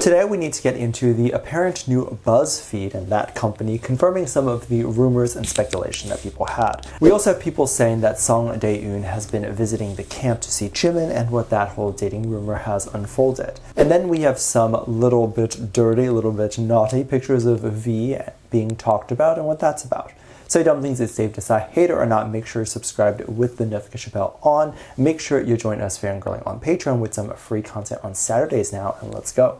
Today we need to get into the apparent new Buzzfeed and that company confirming some of the rumors and speculation that people had. We also have people saying that Song Dae-eun has been visiting the camp to see Jimin and what that whole dating rumor has unfolded. And then we have some little bit dirty, little bit naughty pictures of V being talked about and what that's about. So Dumplings, it's Dave. Decide hate it or not, make sure you're subscribed with the notification bell on. Make sure you join us fangirling on Patreon with some free content on Saturdays now, and let's go.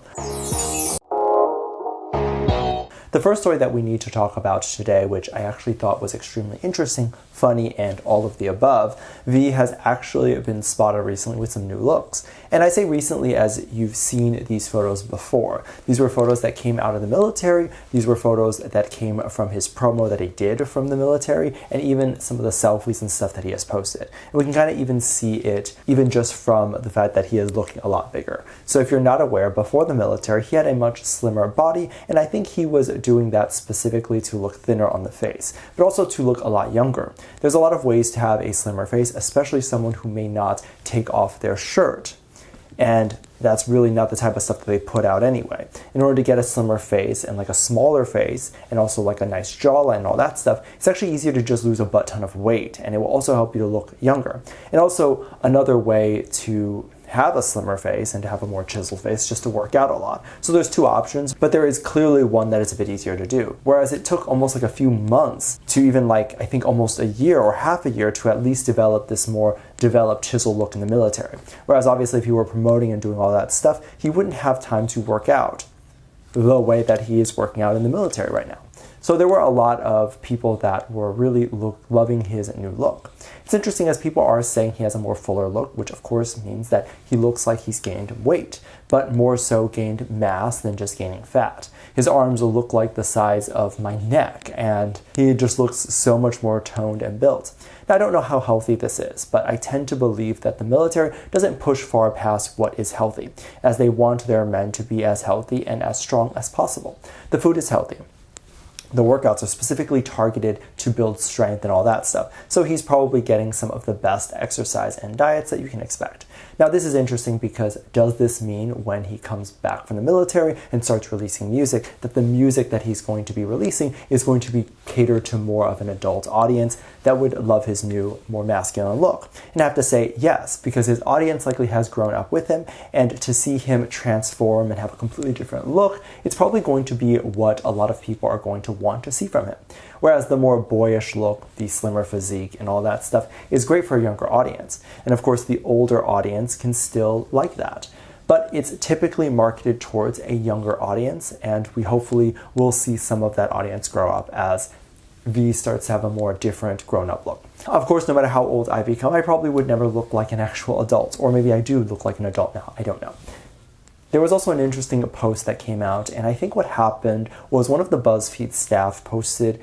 The first story that we need to talk about today, which I actually thought was extremely interesting, funny, and all of the above, V has actually been spotted recently with some new looks. And I say recently as you've seen these photos before. These were photos that came out of the military, these were photos that came from his promo that he did from the military, and even some of the selfies and stuff that he has posted. And we can kind of even see it even just from the fact that he is looking a lot bigger. So if you're not aware, before the military, he had a much slimmer body, and I think he was doing that specifically to look thinner on the face, but also to look a lot younger. There's a lot of ways to have a slimmer face, especially someone who may not take off their shirt. And that's really not the type of stuff that they put out anyway. In order to get a slimmer face and like a smaller face and also like a nice jawline and all that stuff, it's actually easier to just lose a butt ton of weight, and it will also help you to look younger. And also another way to have a slimmer face and to have a more chiseled face just to work out a lot. So there's two options, but there is clearly one that is a bit easier to do. Whereas it took almost like a few months to even like, I think almost a year or half a year to at least develop this more developed chiseled look in the military. Whereas obviously if he were promoting and doing all that stuff, he wouldn't have time to work out the way that he is working out in the military right now. So there were a lot of people that were really loving his new look. It's interesting as people are saying he has a more fuller look, which of course means that he looks like he's gained weight, but more so gained mass than just gaining fat. His arms will look like the size of my neck, and he just looks so much more toned and built. Now, I don't know how healthy this is, but I tend to believe that the military doesn't push far past what is healthy, as they want their men to be as healthy and as strong as possible. The food is healthy. The workouts are specifically targeted to build strength and all that stuff. So he's probably getting some of the best exercise and diets that you can expect. Now this is interesting because does this mean when he comes back from the military and starts releasing music that the music that he's going to be releasing is going to be catered to more of an adult audience that would love his new, more masculine look? And I have to say yes, because his audience likely has grown up with him, and to see him transform and have a completely different look, it's probably going to be what a lot of people are going to want to see from him. Whereas the more boyish look, the slimmer physique and all that stuff is great for a younger audience. And of course the older audience can still like that. But it's typically marketed towards a younger audience, and we hopefully will see some of that audience grow up as V starts to have a more different grown-up look. Of course, no matter how old I become, I probably would never look like an actual adult, or maybe I do look like an adult now, I don't know. There was also an interesting post that came out, and I think what happened was one of the Buzzfeed staff posted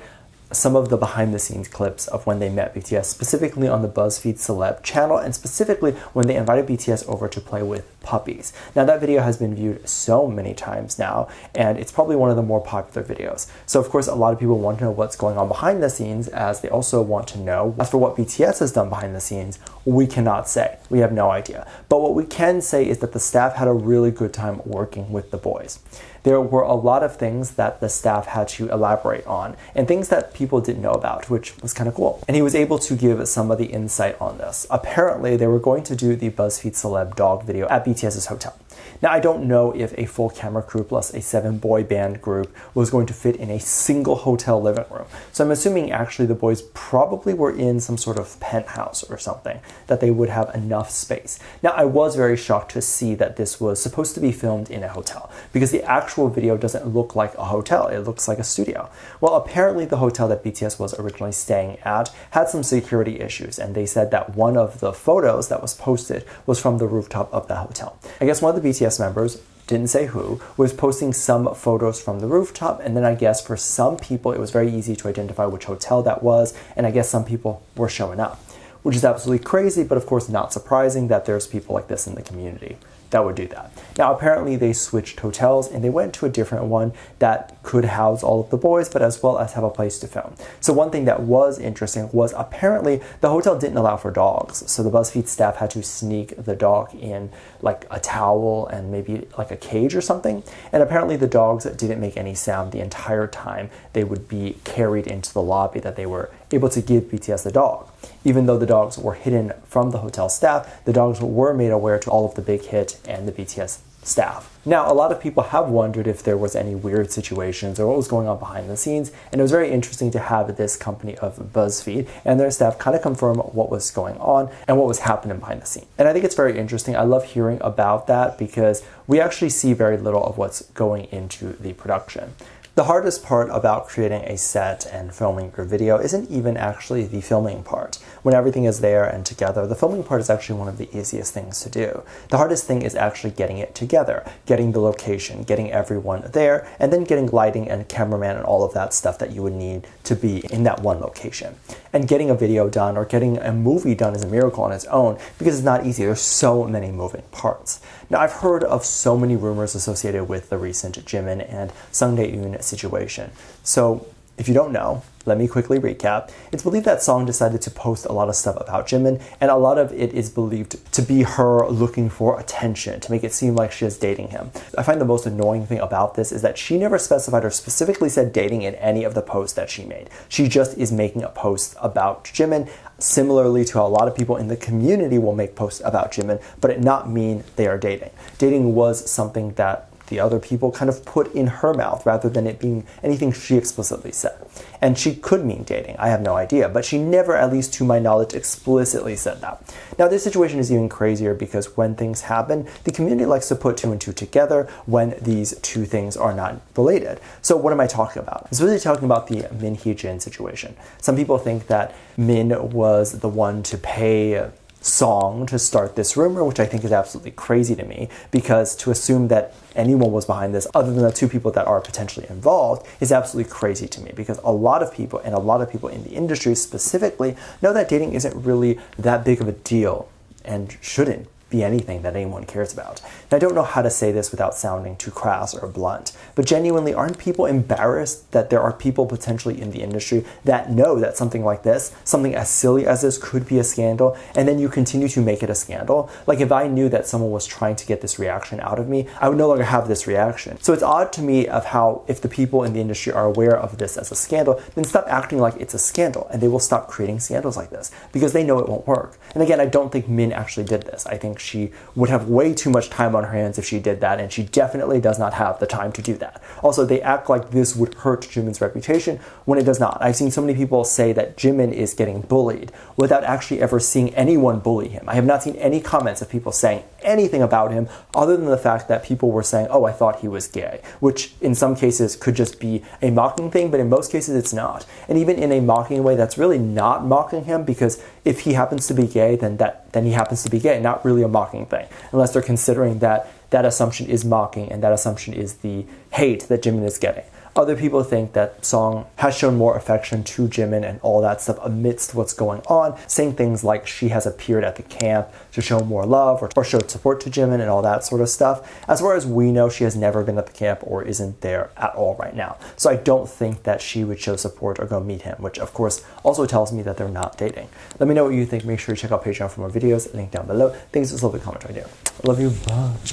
some of the behind-the-scenes clips of when they met BTS, specifically on the Buzzfeed Celeb channel, and specifically when they invited BTS over to play with puppies. Now that video has been viewed so many times now, and it's probably one of the more popular videos. So of course a lot of people want to know what's going on behind the scenes, as they also want to know. As for what BTS has done behind the scenes, we cannot say. We have no idea. But what we can say is that the staff had a really good time working with the boys. There were a lot of things that the staff had to elaborate on, and things that people didn't know about, which was kind of cool. And he was able to give some of the insight on this. Apparently, they were going to do the Buzzfeed Celeb dog video at BTS's hotel. Now, I don't know if a full camera crew plus a 7-boy band group was going to fit in a single hotel living room. So I'm assuming actually the boys probably were in some sort of penthouse or something, that they would have enough space. Now, I was very shocked to see that this was supposed to be filmed in a hotel, because the actual video doesn't look like a hotel, it looks like a studio. Well, apparently the hotel that BTS was originally staying at had some security issues, and they said that one of the photos that was posted was from the rooftop of the hotel. I guess one of the BTS members, didn't say who, was posting some photos from the rooftop, and then I guess for some people it was very easy to identify which hotel that was, and I guess some people were showing up, which is absolutely crazy, but of course not surprising that there's people like this in the community that would do that. Now apparently they switched hotels and they went to a different one that could house all of the boys, but as well as have a place to film. So one thing that was interesting was apparently the hotel didn't allow for dogs. So the Buzzfeed staff had to sneak the dog in like a towel and maybe like a cage or something. And apparently the dogs didn't make any sound the entire time they would be carried into the lobby, that they were able to give BTS the dog. Even though the dogs were hidden from the hotel staff, the dogs were made aware to all of the Big Hit and the BTS staff. Now, a lot of people have wondered if there was any weird situations or what was going on behind the scenes, and it was very interesting to have this company of Buzzfeed and their staff kind of confirm what was going on and what was happening behind the scenes. And I think it's very interesting. I love hearing about that because we actually see very little of what's going into the production. The hardest part about creating a set and filming your video isn't even actually the filming part. When everything is there and together, the filming part is actually one of the easiest things to do. The hardest thing is actually getting it together, getting the location, getting everyone there, and then getting lighting and cameraman and all of that stuff that you would need to be in that one location. And getting a video done or getting a movie done is a miracle on its own because it's not easy. There's so many moving parts. Now, I've heard of so many rumors associated with the recent Jimin and Sung Dae-eun situation. So if you don't know, let me quickly recap. It's believed that Song decided to post a lot of stuff about Jimin, and a lot of it is believed to be her looking for attention, to make it seem like she is dating him. I find the most annoying thing about this is that she never specified or specifically said dating in any of the posts that she made. She just is making a post about Jimin, similarly to how a lot of people in the community will make posts about Jimin, but it not mean they are dating. Dating was something that the other people kind of put in her mouth rather than it being anything she explicitly said. And she could mean dating, I have no idea, but she never, at least to my knowledge, explicitly said that. Now, this situation is even crazier because when things happen, the community likes to put two and two together when these two things are not related. So what am I talking about? I'm really talking about the Min Hee-jin situation. Some people think that Min was the one to pay Song to start this rumor, which I think is absolutely crazy to me, because to assume that anyone was behind this other than the two people that are potentially involved is absolutely crazy to me, because a lot of people, and a lot of people in the industry specifically, know that dating isn't really that big of a deal and shouldn't be anything that anyone cares about. And I don't know how to say this without sounding too crass or blunt, but genuinely, aren't people embarrassed that there are people potentially in the industry that know that something like this, something as silly as this, could be a scandal, and then you continue to make it a scandal? Like, if I knew that someone was trying to get this reaction out of me, I would no longer have this reaction. So it's odd to me of how, if the people in the industry are aware of this as a scandal, then stop acting like it's a scandal, and they will stop creating scandals like this, because they know it won't work. And again, I don't think Min actually did this. I think she would have way too much time on her hands if she did that, and she definitely does not have the time to do that. Also, they act like this would hurt Jimin's reputation when it does not. I've seen so many people say that Jimin is getting bullied without actually ever seeing anyone bully him. I have not seen any comments of people saying anything about him other than the fact that people were saying, oh, I thought he was gay, which in some cases could just be a mocking thing, but in most cases it's not. And even in a mocking way, that's really not mocking him, because if he happens to be gay, then he happens to be gay, not really a mocking thing, unless they're considering that that assumption is mocking and that assumption is the hate that Jimin is getting. Other people think that Song has shown more affection to Jimin and all that stuff amidst what's going on, saying things like she has appeared at the camp to show more love or showed support to Jimin and all that sort of stuff. As far as we know, she has never been at the camp or isn't there at all right now. So I don't think that she would show support or go meet him, which of course also tells me that they're not dating. Let me know what you think. Make sure you check out Patreon for more videos. Link down below. Thanks for the comment right there. I love you. Bye.